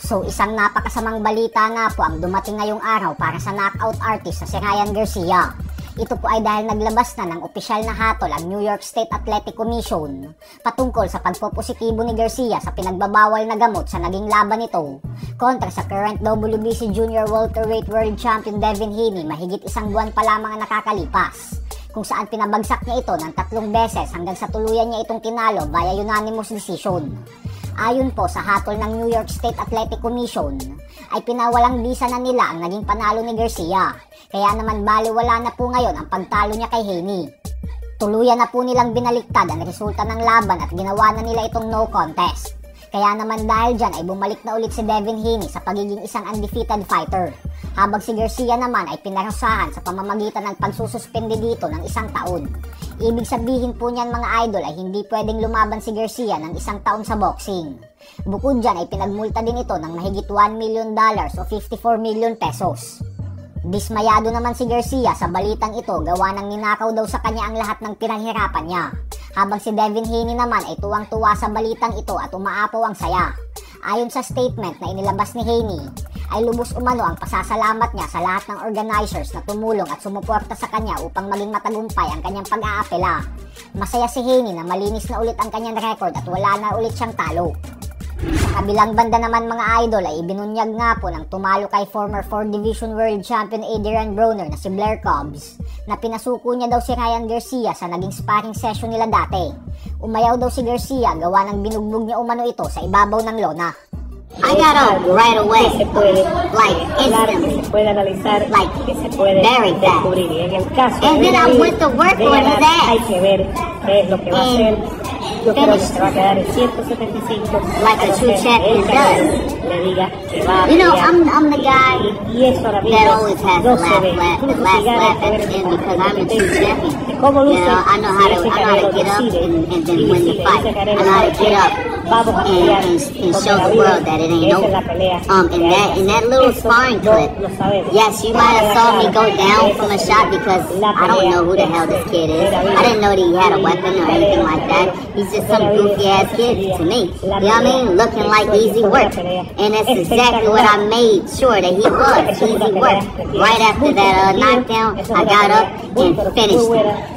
So isang napakasamang balita nga po ang dumating ngayong araw para sa knockout artist na si Ryan Garcia. Ito po ay dahil naglabas na ng opisyal na hatol ang New York State Athletic Commission patungkol sa pagpopositibo ni Garcia sa pinagbabawal na gamot sa naging laban nito kontra sa current WBC Junior Welterweight World Champion Devin Haney mahigit isang buwan pa lamang ang nakakalipas, kung saan pinabagsak niya ito ng 3 beses hanggang sa tuluyan niya itong tinalo via unanimous decision. Ayon po sa hatol ng New York State Athletic Commission, ay pinawalang bisa na nila ang naging panalo ni Garcia, kaya naman baliwala na po ngayon ang pagtalo niya kay Haney. Tuluyan na po nilang binaliktad ang resulta ng laban at ginawa na nila itong no contest. Kaya naman dahil dyan ay bumalik na ulit si Devin Haney sa pagiging isang undefeated fighter, habang si Garcia naman ay pinarusahan sa pamamagitan ng pagsususpende dito ng 1 taon. Ibig sabihin po niyan mga idol ay hindi pwedeng lumaban si Garcia ng 1 taon sa boxing. Bukod dyan ay pinagmulta din ito ng mahigit $1 million o 54 million pesos. Dismayado naman si Garcia sa balitang ito gawa ng ninakaw daw sa kanya ang lahat ng pinaghirapan niya, habang si Devin Haney naman ay tuwang-tuwa sa balitang ito at umaapaw ang saya. Ayon sa statement na inilabas ni Haney, ay lubos umano ang pasasalamat niya sa lahat ng organizers na tumulong at sumuporta sa kanya upang maging matagumpay ang kanyang pag-aapela. Masaya si Haney na malinis na ulit ang kanyang record at wala na ulit siyang talo. Sa kabilang banda naman mga idol ay ibinunyag nga po ng tumalo kay former 4 Division World Champion Adrian Broner na si Blair Cobbs na pinasuko niya daw si Ryan Garcia sa naging sparring session nila dati. Umayaw daw si Garcia gawa ng binugbog niya umano ito sa ibabaw ng lona. I got up right away, like instantly, like very fast. And then I went to work on his ass. And finished like a true champion does. You know, I'm the guy that always has the last laugh at the end because I'm a true champion. You know, I know how to get up and then win the fight. I know how to get up and show the world that it ain't over. In that little sparring clip, yes, you might have saw me go down from a shot because I don't know who the hell this kid is. I didn't know that he had a weapon or anything like that. He's just some goofy ass kid to me. You know what I mean? Looking like easy work. And that's exactly what I made sure that he was. Easy work. Right after that knockdown, I got up and finished him.